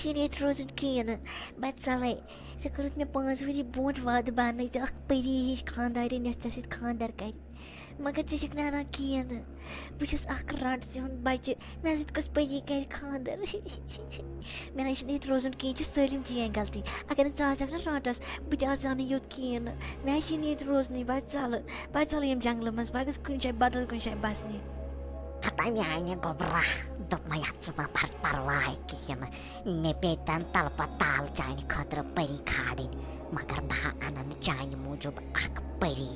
शीत रोजन कहें बत चल से कर मे 5 वरी ब्रोट वाद बन परी हिश खानदारिन यस खानदार कर मगर ऐक ना कहें बहुत रट से बच्चे मे कस परी कर खानदार मे ना रोजन कहें सलम चीन गलती अगर ना रटस बह जान योत कहें मे ये रोजन बह चल यम जंगल मज बह गस कुछ बदल कुछ बसने हता मे गोबरा दोप मा मा परवाह कहें मे पे तन तलप ताल चान खतर परी खाड़ी मगर बह अन चान मूजूब परी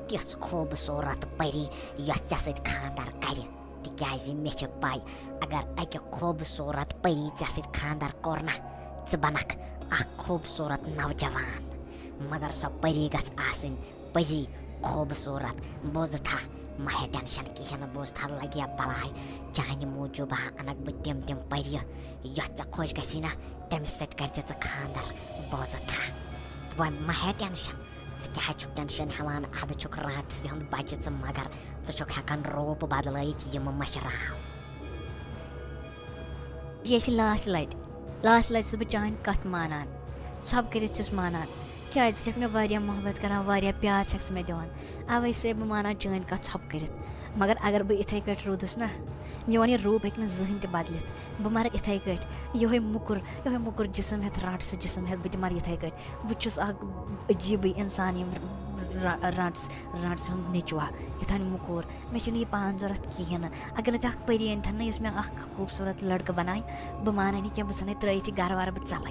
तिस खूबसूरत परी यस चे सत खानदार कर तिज मे पाई अगर अक खूबसूरत परी चे सत खानदार कोर ना बनक खूबसूरत नौजवान मगर सो परी गस पजी खूबसूरत बोझ था मह टेंशन कहें बोझ था लगे बलाय चान मूजूब अनक बह तिम परि यस चे खुश गसी ना तमिस सत कर खानदार बोझ था वह मह टेंशन क्या टेंशन हेवान अद राट बच्चे मगर हेकान रूप बदल मशराव ये लास्ट लट बह चान कत मानान सब कर मानान क्या मे वारिया मोहब्बत करान वारिया प्यार मे दिवान अवे से बह मानान चान कत सब कर मगर अगर बह इथे कट रूदस ना मोन यह रूप हेक जहन त बदलित बह मर इथे कट यो मुकुर जिसम हेत राट से जिसम हेत बह मर इथे कट बह अजीब इंसान राट्स नेचुआ युथान मुकुर मे यह पान जरूरत कहें अगर ना परी अन ना मे खूबसूरत लड़का बनाए बह मान कह बह सन त्रथ गर वार बह चल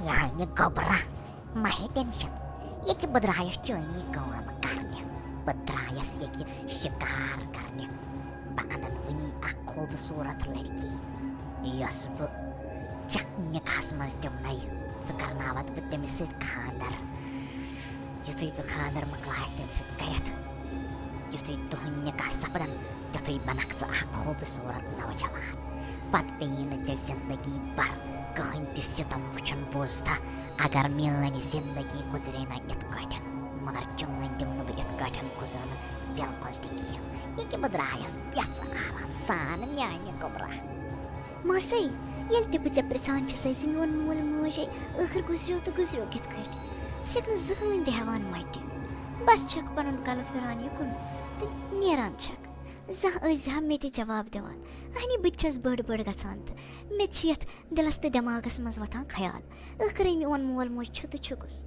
कुन गोबरा मह टेंशन ये बह द्रायस चानी कम कर बह द्रायस ये शिकार कर बह अन वनी खूबसूरत लड़की यस बह चक निकास मज दिमन करनावत बह तमिस खानदार युथु खानदार मकलाय तमिस कर युथु तुहन निकाह सपदन तुथु बनक खूबसूरत नौजवान पत पे जिंदगी भर कहीं तितम वुचन बोझ था अगर मान जिंदगी गुजरे ना इत मगर चान दिम बह इत गुजरन बिल्कुल तह ये बह द्रायस व्यस आराम सान मान गोबरा मासे ये बह पृछान मोन मोल मोज आखिर गुजरो तो गुजरो कित छक जहन हेवान मट बस छक पन कल फिरान युकुन तो नेरान छक जहाँ मे जवाब दिवान अहनी बस बड़ बड़ गसान तो मे दिलस तो दिमागस मज वथान ख्याल आखिर मोन मोल मोज तो छुकुस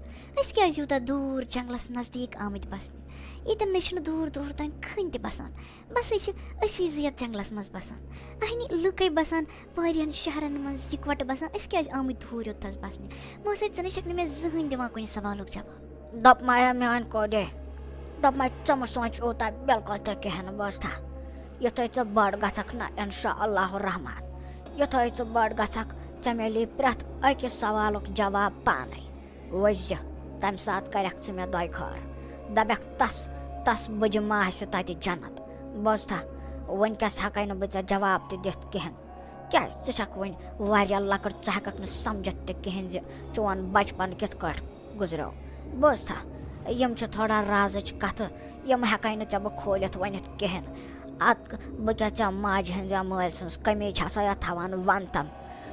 क्या यूत दूर जंगलस नजदीक आमत बसने ये न दूर दूर तान खन बसान बस ये जंगलस मज बसान अहनी लुक बसान वारियन शहरन मज इकवट बसान क्या आमत दूर योतस बसने मोसे चे मे जहन दिवान कुछ सवाल जवाब दप माया मान कोदे दप मा चम सोच ओता बिल्कुल तो कहें बस था युथे बड़ गक ना इंशाअल्लाह रहमान युथे बड़ गक चे मिली प्रेथ अकिस सवाल जवाब पाने वज तम सात कर मे दोखार दपक तस बज माह तत जन्नत बस था वनकस हेक बह जवाब दिथ कहें क्या वन वारिया लकट हेक समझत कहें चोन बचपन कित गुजरो बस था यम थोड़ा राज कथ यम हेकन चे बह खोलित वनित कहें अत बह क्या माज हंज माल सज कमी थवान वन तम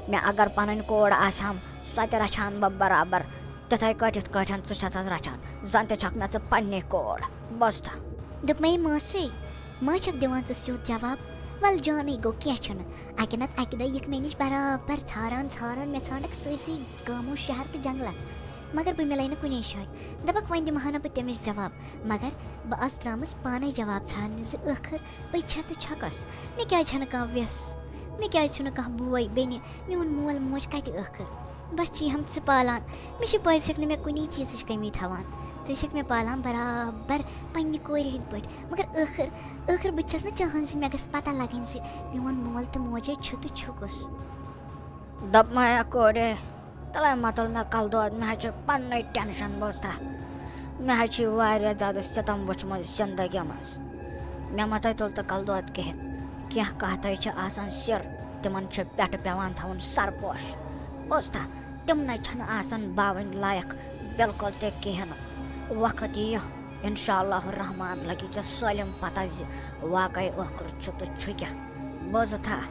मे अगर पन कोड़ आसाम सत रचान बह बराबर तथे कटन रचान जन तक मे पे कोड़ बस था दप मे मासे मा दिवान स्योद जवाब वल जान गो क्या अक नत अक दह मे नश बराबर छारान मे ानक सरसी गामो शहर तो जंगलस मगर बह मिल कुने शाय दपक वन दिमहा बह तमिस जवाब मगर बह त्रामस पाने जवाब ान आखिर बह तो छकस मे क्या कह व्यस मे क्या कह बोई बेन मोन मोल मोज कत आखिर बस ची हम पालान मे पज मे कुनी चीज कमी थवान चे मे पालान बराबर पन्ने कोर हंद पे मगर आखिर बस ना चाहान मे गस पता लगन मोन मोल तो मोजे तो छुकुस दप माया कोरे तल मतल मे कल दो मे पन टेंशन बोझ था मे ज्यादा सितम वुचम जिंदगी मज मे मत तुल तो कल दो कहें क्या कत सिर तिमन पे पेवान थवन सरपोश बस था तिमन बावन लायक बिल्कुल ते कहें वक्त यह इंशाअल्लाह रहमान लगी सलम पता वाकई आखिर तो क्या बोझ था